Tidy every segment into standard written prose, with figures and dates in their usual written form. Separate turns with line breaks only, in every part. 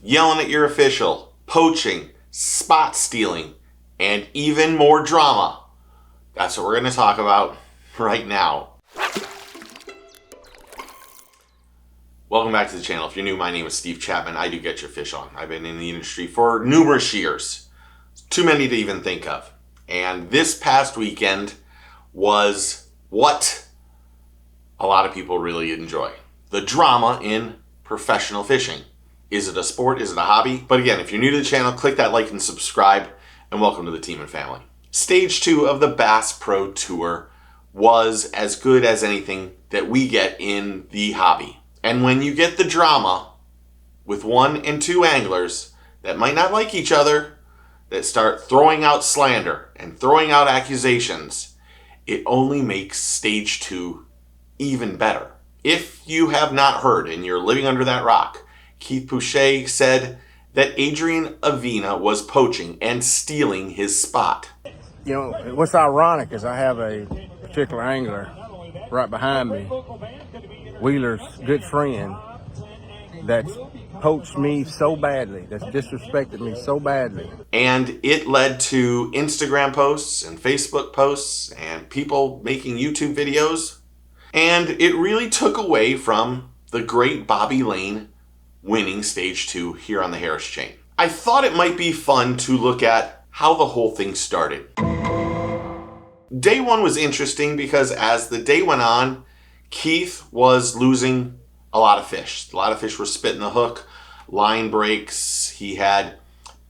yelling at your official, poaching, spot stealing, and even more drama. That's what we're going to talk about right now. Welcome back to the channel. If you're new, my name is Steve Chapman. I do get your fish on. I've been in the industry for numerous years. Too many to even think of. And this past weekend was what a lot of people really enjoy. The drama in professional fishing. Is it a sport? Is it a hobby? But again, if you're new to the channel, click that like and subscribe, and welcome to the team and family. Stage 2 of the Bass Pro Tour was as good as anything that we get in the hobby. And when you get the drama with 1 and 2 anglers that might not like each other, that start throwing out slander and throwing out accusations, it only makes stage 2 even better. If you have not heard and you're living under that rock, Keith Poche said that Adrian Avena was poaching and stealing his spot.
You know, what's ironic is I have a particular angler right behind me, Wheeler's good friend, that's poached me so badly, that's disrespected me so badly.
And it led to Instagram posts and Facebook posts and people making YouTube videos. And it really took away from the great Bobby Lane winning stage 2 here on the Harris chain. I thought it might be fun to look at how the whole thing started. Day 1 was interesting because as the day went on, Keith was losing a lot of fish. A lot of fish were spitting the hook, line breaks, he had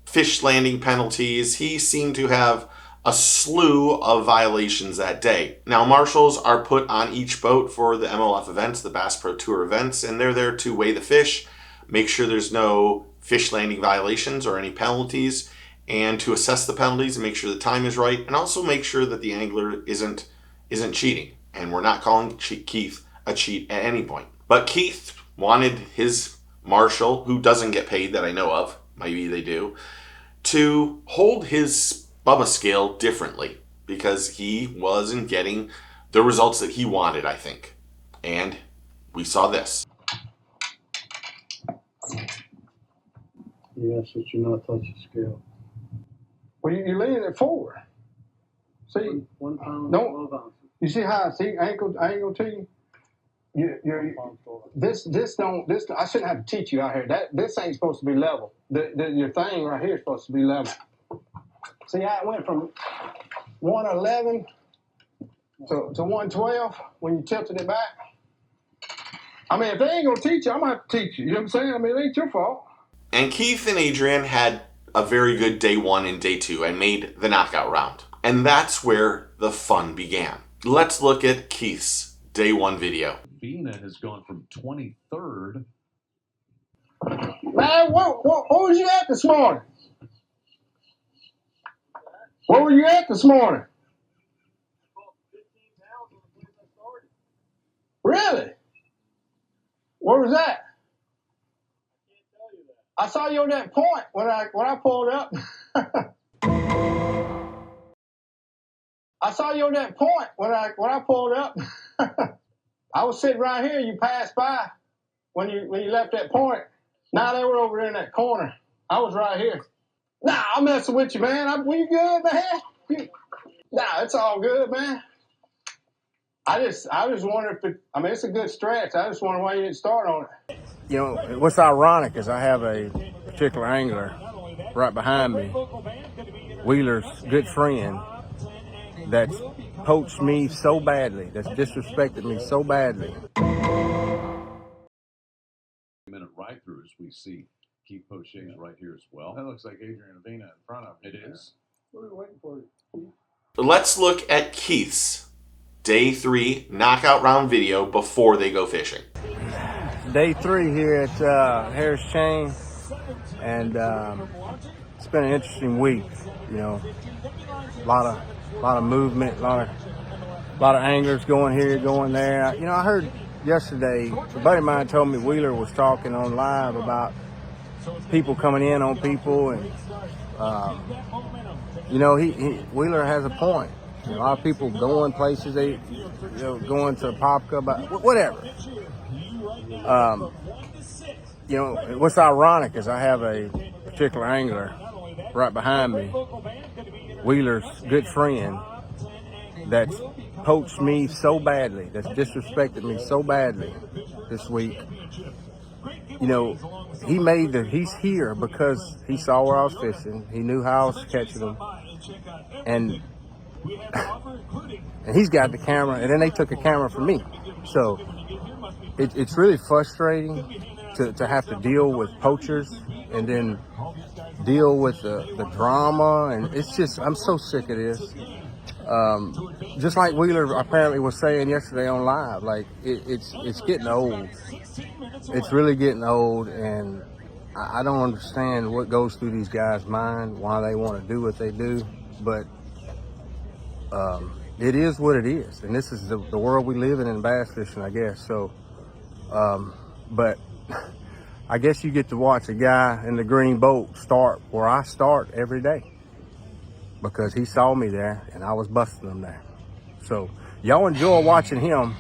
fish landing penalties. He seemed to have a slew of violations that day. Now, marshals are put on each boat for the MLF events, the Bass Pro Tour events, and they're there to weigh the fish, make sure there's no fish landing violations or any penalties, and to assess the penalties and make sure the time is right, and also make sure that the angler isn't cheating. And we're not calling Keith a cheat at any point. But Keith wanted his marshal, who doesn't get paid that I know of, maybe they do, to hold his Bubba scale differently because he wasn't getting the results that he wanted, I think. And we saw this.
Yes, but you're not touching scale.
Well, you're leaning it forward. See,
1 pound,
don't,
12 ounces.
you see how I ain't gonna tell you. This I shouldn't have to teach you out here. This ain't supposed to be level. Your thing right here is supposed to be level. See how it went from 111 to 112 when you tilted it back? I mean, if they ain't gonna teach you, I'm gonna have to teach you. You know what I'm saying? I mean, it ain't your fault.
And Keith and Adrian had a very good day 1 and day 2 and made the knockout round. And that's where the fun began. Let's look at Keith's day 1 video.
Avena has gone from 23rd.
Man, what was you at this morning? Where were you at this morning? Really? Where was that? I saw you on that point when I pulled up. I saw you on that point when I pulled up. I was sitting right here. You passed by when you left that point. Now they were over there in that corner. I was right here. Nah, I'm messing with you, man. We good, man? Nah, it's all good, man. I just wonder if it's a good stretch. I just wonder why you didn't start on it. You know, what's ironic is I have a particular angler right behind me, Wheeler's good friend, that's poached me so badly, that's disrespected me so badly.
Minute right through as we see Keith Poche is right here as well.
That looks like Adrian Avena in front of him.
It is.
What are we waiting for?
Let's look at Keith's day 3 knockout round video before they go fishing.
Day 3 here at Harris Chain, and it's been an interesting week. You know, a lot of movement, a lot of anglers going here, going there. You know, I heard yesterday a buddy of mine told me Wheeler was talking on live about people coming in on people, and you know, Wheeler has a point. A lot of people going places, going to Popka, but whatever.
You know, what's ironic is I have a particular angler right behind me, Wheeler's good friend, that's poached me so badly, that's disrespected me so badly this week. You know, he's here because he saw where I was fishing. He knew how I was catching them. And he's got the camera, and then they took a camera from me. So it's really frustrating to have to deal with poachers and then deal with the drama. And it's just, I'm so sick of this. Just like Wheeler apparently was saying yesterday on live, like it's getting old. It's really getting old, and I don't understand what goes through these guys' mind, why they want to do what they do, but it is what it is, and this is the world we live in bass fishing, I guess. So, but I guess you get to watch a guy in the green boat start where I start every day, because he saw me there and I was busting him there. So y'all enjoy watching him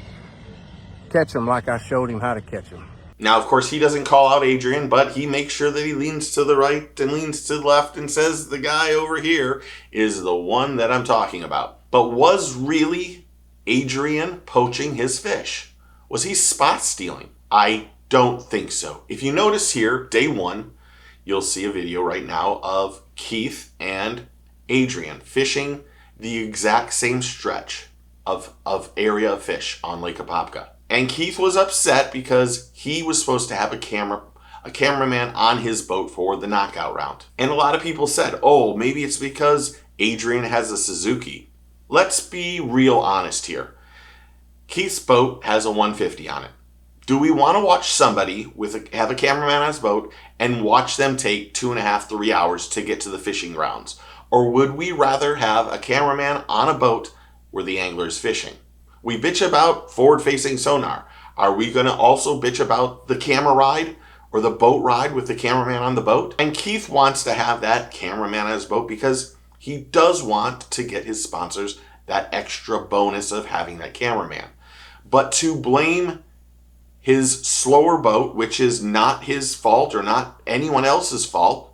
catch him like I showed him how to catch him.
Now, of course, he doesn't call out Adrian, but he makes sure that he leans to the right and leans to the left and says the guy over here is the one that I'm talking about. But was really Adrian poaching his fish? Was he spot stealing? I don't think so. If you notice here, day one, you'll see a video right now of Keith and Adrian fishing the exact same stretch of area of fish on Lake Apopka. And Keith was upset because he was supposed to have a cameraman on his boat for the knockout round. And a lot of people said, oh, maybe it's because Adrian has a Suzuki. Let's be real honest here. Keith's boat has a 150 on it. Do we want to watch somebody have a cameraman on his boat and watch them take 2.5, 3 hours to get to the fishing grounds? Or would we rather have a cameraman on a boat where the angler is fishing? We bitch about forward-facing sonar. Are we going to also bitch about the camera ride or the boat ride with the cameraman on the boat? And Keith wants to have that cameraman on his boat because he does want to get his sponsors that extra bonus of having that cameraman. But to blame his slower boat, which is not his fault or not anyone else's fault,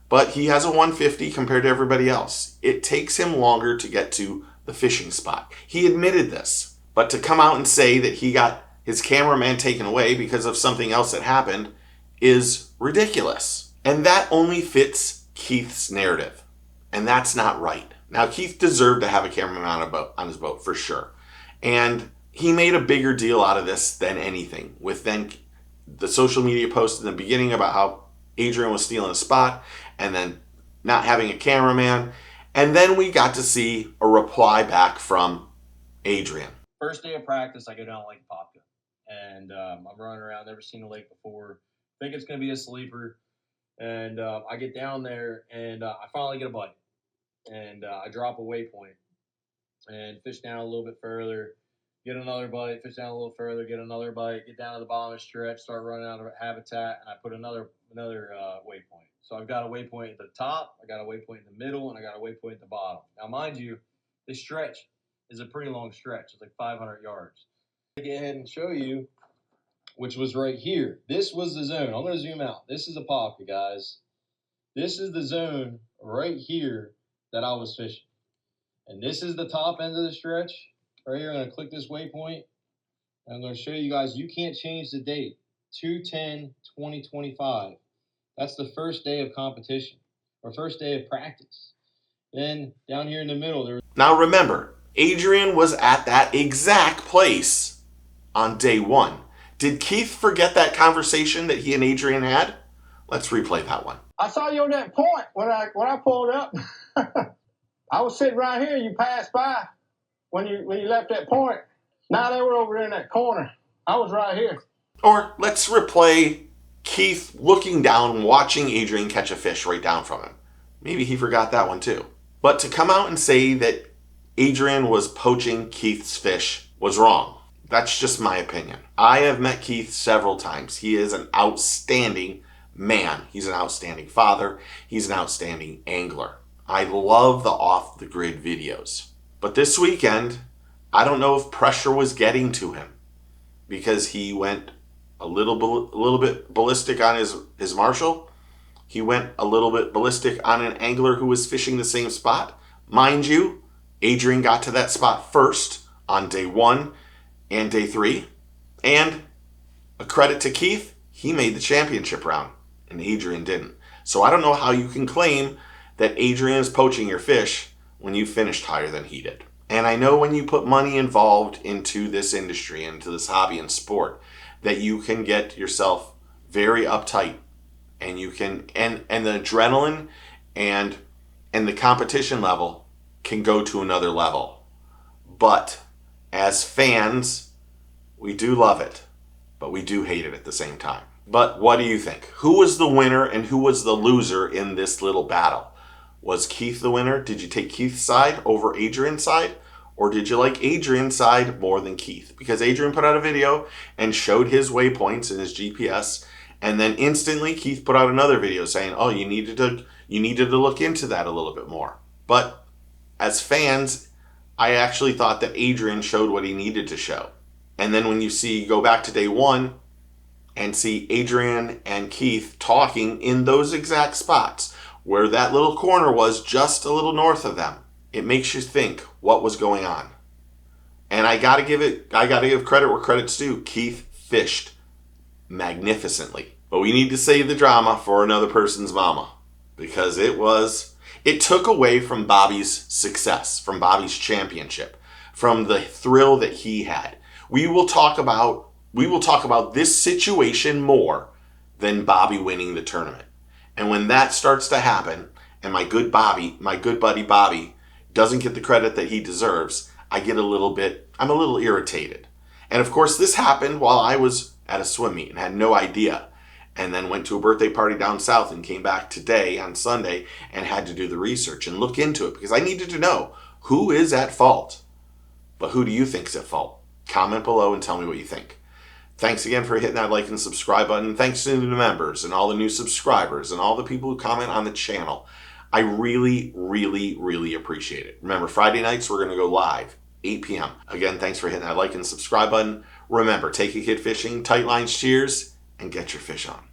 but he has a 150 compared to everybody else. It takes him longer to get to the fishing spot. He admitted this, but to come out and say that he got his cameraman taken away because of something else that happened is ridiculous. And that only fits Keith's narrative. And that's not right. Now, Keith deserved to have a cameraman on his boat for sure. And he made a bigger deal out of this than anything, with then the social media post in the beginning about how Adrian was stealing a spot and then not having a cameraman. And then we got to see a reply back from Adrian.
First day of practice, I go down to Lake Apopka. And I'm running around, never seen a lake before. Think it's going to be a sleeper. And I get down there, and I finally get a bite. And I drop a waypoint and fish down a little bit further. Get another bite, fish down a little further, get another bite, get down to the bottom of the stretch, start running out of habitat, and I put another waypoint. So I've got a waypoint at the top, I got a waypoint in the middle, and I got a waypoint at the bottom. Now, mind you, this stretch is a pretty long stretch. It's like 500 yards. I'll go ahead and show you, which was right here. This was the zone. I'm going to zoom out. This is Apopka, guys. This is the zone right here that I was fishing. And this is the top end of the stretch. Right here, I'm going to click this waypoint. And I'm going to show you guys, you can't change the date. 2/10/2025. That's the first day of competition, or first day of practice. Then down here in the middle, there was...
Now remember, Adrian was at that exact place on day one. Did Keith forget that conversation that he and Adrian had? Let's replay that one.
I saw you on that point when I pulled up. I was sitting right here. You passed by when you left that point. Now they were over in that corner. I was right here.
Or let's replay Keith looking down, watching Adrian catch a fish right down from him. Maybe he forgot that one too. But to come out and say that Adrian was poaching Keith's fish was wrong. That's just my opinion. I have met Keith several times. He is an outstanding man. He's an outstanding father. He's an outstanding angler. I love the off-the-grid videos. But this weekend, I don't know if pressure was getting to him because he went a little bit ballistic on his marshal. He went a little bit ballistic on an angler who was fishing the same spot. Mind you, Adrian got to that spot first on day 1 and day 3. And a credit to Keith, he made the championship round and Adrian didn't. So I don't know how you can claim that Adrian is poaching your fish when you finished higher than he did. And I know when you put money involved into this industry, into this hobby and sport, that you can get yourself very uptight, and you can and the adrenaline and the competition level can go to another level. But as fans, we do love it, but we do hate it at the same time. But what do you think? Who was the winner and who was the loser in this little battle? Was Keith the winner? Did you take Keith's side over Adrian's side? Or did you like Adrian's side more than Keith? Because Adrian put out a video and showed his waypoints and his GPS, and then instantly Keith put out another video saying, oh, you needed to look into that a little bit more. But as fans, I actually thought that Adrian showed what he needed to show. And then when you go back to day 1 and see Adrian and Keith talking in those exact spots where that little corner was just a little north of them, it makes you think what was going on. And I gotta give credit where credit's due. Keith fished magnificently. But we need to save the drama for another person's mama, because it took away from Bobby's success, from Bobby's championship, from the thrill that he had. We will talk about this situation more than Bobby winning the tournament. And when that starts to happen, and my good buddy Bobby doesn't get the credit that he deserves, I'm a little irritated. And of course, this happened while I was at a swim meet and had no idea. And then went to a birthday party down south and came back today on Sunday and had to do the research and look into it because I needed to know who is at fault. But who do you think is at fault? Comment below and tell me what you think. Thanks again for hitting that like and subscribe button. Thanks to the members and all the new subscribers and all the people who comment on the channel. I really, really, really appreciate it. Remember, Friday nights, we're going to go live, 8 p.m. Again, thanks for hitting that like and subscribe button. Remember, take a kid fishing, tight lines, cheers, and get your fish on.